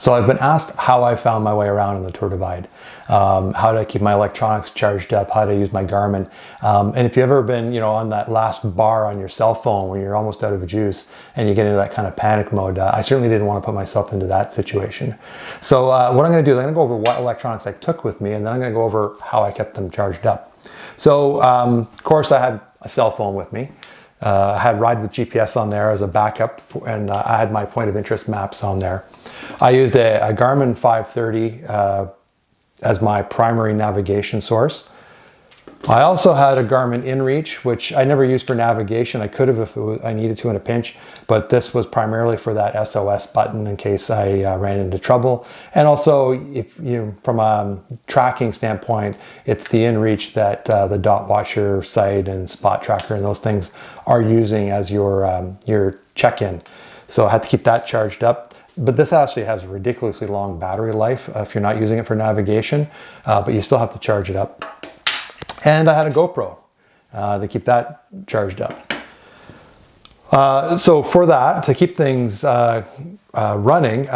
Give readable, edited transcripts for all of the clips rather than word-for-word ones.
So I've been asked how I found my way around in the Tour Divide, how to keep my electronics charged up, how to use my Garmin. And if you've ever been, on that last bar on your cell phone when you're almost out of juice and you get into that kind of panic mode, I certainly didn't want to put myself into that situation. So what I'm going to do is I'm going to go over what electronics I took with me, and then I'm going to go over how I kept them charged up. So of course I had a cell phone with me. I had Ride with GPS on there as a backup, and I had my point of interest maps on there. I used a Garmin 530 as my primary navigation source. I also had a Garmin InReach, which I never used for navigation. I could have if I needed to in a pinch, but this was primarily for that SOS button in case I ran into trouble. And also, from a tracking standpoint, it's the InReach that the Dot Watcher site and Spot Tracker and those things are using as your check-in. So I had to keep that charged up. But this actually has a ridiculously long battery life if you're not using it for navigation, but you still have to charge it up. And I had a GoPro to keep that charged up. So for that, to keep things running,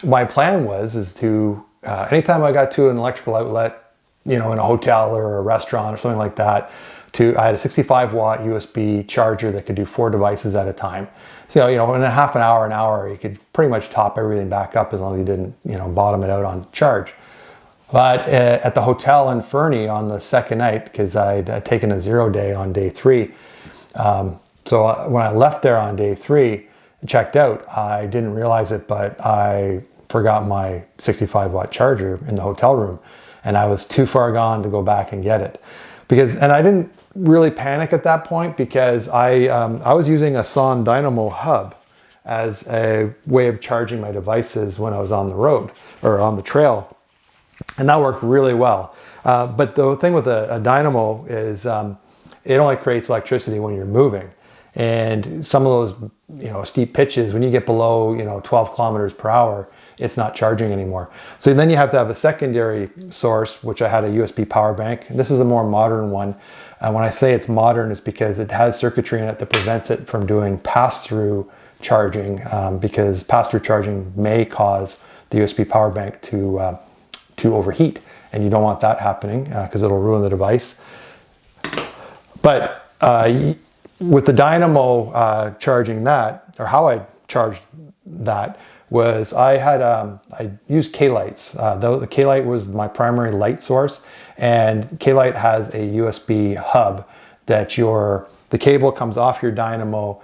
my plan is to, anytime I got to an electrical outlet, in a hotel or a restaurant or something like that, I had a 65 watt USB charger that could do 4 devices at a time. So, in a half an hour, you could pretty much top everything back up as long as you didn't, bottom it out on charge. But at the hotel in Fernie on the second night, because I'd taken a 0 day on day 3. So when I left there on day 3, checked out, I didn't realize it, but I forgot my 65 watt charger in the hotel room. And I was too far gone to go back and get it. And I didn't really panic at that point because I was using a Dynamo hub as a way of charging my devices when I was on the road or on the trail. And that worked really well. But the thing with a Dynamo is it only creates electricity when you're moving. And some of those, steep pitches, when you get below, 12 kilometers per hour, it's not charging anymore. So then you have to have a secondary source, which I had a USB power bank. This is a more modern one. When I say it's modern, it's because it has circuitry in it that prevents it from doing pass-through charging, because pass-through charging may cause the USB power bank to overheat, and you don't want that happening because it'll ruin the device. But with the Dynamo charging that, or how I charged that, was I used kLites. The kLite was my primary light source, and kLite has a USB hub that the cable comes off your Dynamo,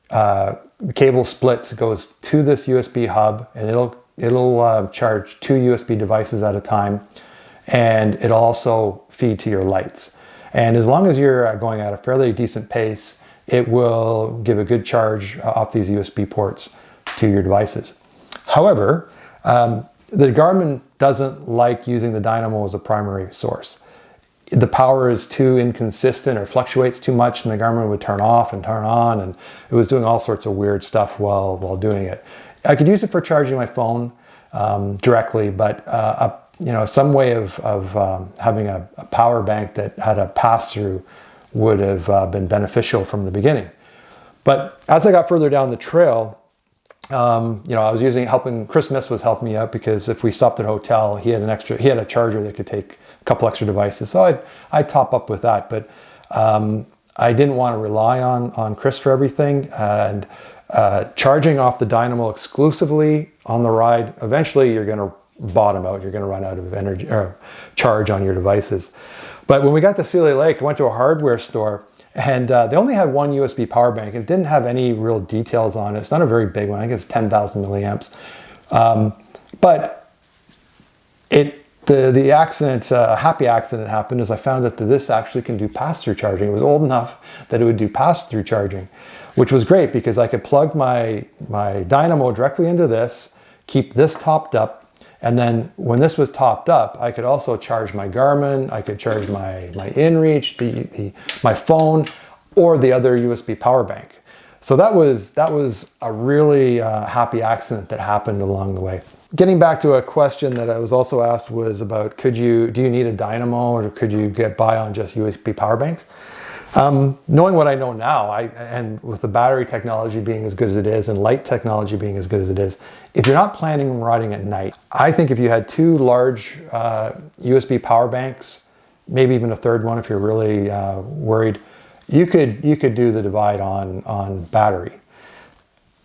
the cable splits, goes to this USB hub, and it'll charge 2 USB devices at a time, and it'll also feed to your lights. And as long as you're going at a fairly decent pace, it will give a good charge off these USB ports to your devices. However, the Garmin doesn't like using the Dynamo as a primary source. The power is too inconsistent or fluctuates too much, and the Garmin would turn off and turn on, and it was doing all sorts of weird stuff while doing it. I could use it for charging my phone directly, but some way of having a power bank that had a pass-through would have been beneficial from the beginning. But as I got further down the trail, I was Chris Miss was helping me out, because if we stopped at a hotel, he had a charger that could take a couple extra devices. So I'd top up with that, but I didn't want to rely on Chris for everything, and charging off the Dynamo exclusively on the ride, eventually you're going to bottom out. You're going to run out of energy or charge on your devices. But when we got to Sealy Lake, I went to a hardware store, and they only had one USB power bank. It didn't have any real details on it. It's not a very big one. I think it's 10,000 milliamps. But the accident, a happy accident happened, as I found that this actually can do pass-through charging. It was old enough that it would do pass-through charging, which was great because I could plug my Dynamo directly into this, keep this topped up, and then when this was topped up, I could also charge my Garmin, I could charge my InReach, my phone, or the other USB power bank. So that was a really happy accident that happened along the way. Getting back to a question that I was also asked was about, do you need a Dynamo, or could you get by on just USB power banks? Knowing what I know now, and with the battery technology being as good as it is and light technology being as good as it is, if you're not planning on riding at night, I think if you had two large USB power banks, maybe even a third one if you're really worried, you could do the divide on battery.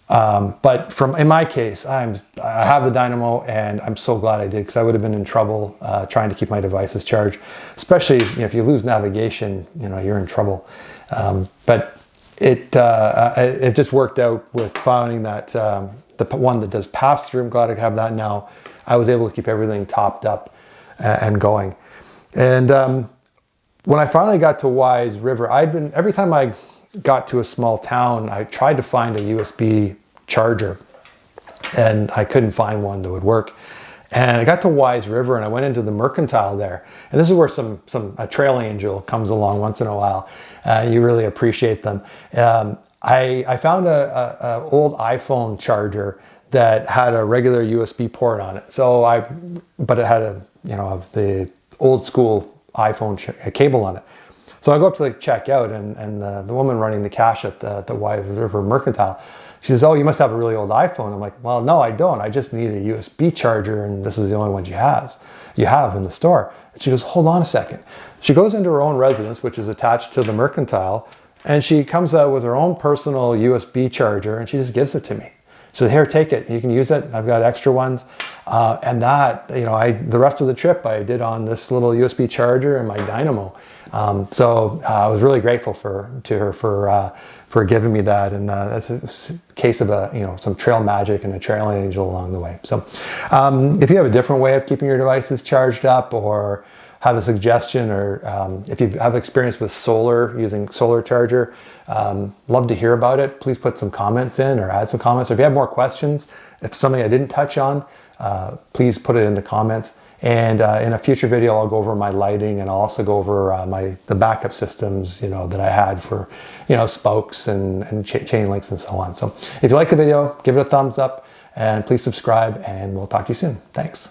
But in my case, I have the Dynamo, and I'm so glad I did, because I would have been in trouble trying to keep my devices charged, especially if you lose navigation, you're in trouble. But it just worked out with finding that the one that does pass through. I'm glad I have that now. I was able to keep everything topped up and going. And when I finally got to Wise River, every time I got to a small town, I tried to find a USB charger, and I couldn't find one that would work. And I got to Wise River, and I went into the Mercantile there. And this is where a trail angel comes along once in a while. You really appreciate them. I found a old iPhone charger that had a regular USB port on it. But it had the old school iPhone cable on it. So I go up to check out, and the woman running the cash at the Wise River Mercantile, she says, "Oh, you must have a really old iPhone." I'm like, "Well, no, I don't. I just need a USB charger, and this is the only one you have in the store." And she goes, "Hold on a second." She goes into her own residence, which is attached to the Mercantile, and she comes out with her own personal USB charger, and she just gives it to me. So here, take it. You can use it. I've got extra ones. And that, the rest of the trip I did on this little USB charger and my Dynamo. So I was really grateful to her for giving me that. And that's a case of some trail magic and a trail angel along the way. So if you have a different way of keeping your devices charged up, or have a suggestion, or if you have experience with using solar charger, love to hear about it. Please put some comments in, or add some comments. Or if you have more questions, if something I didn't touch on, please put it in the comments. And in a future video, I'll go over my lighting, and I'll also go over the backup systems, that I had for, spokes and chain links and so on. So if you like the video, give it a thumbs up, and please subscribe, and we'll talk to you soon. Thanks.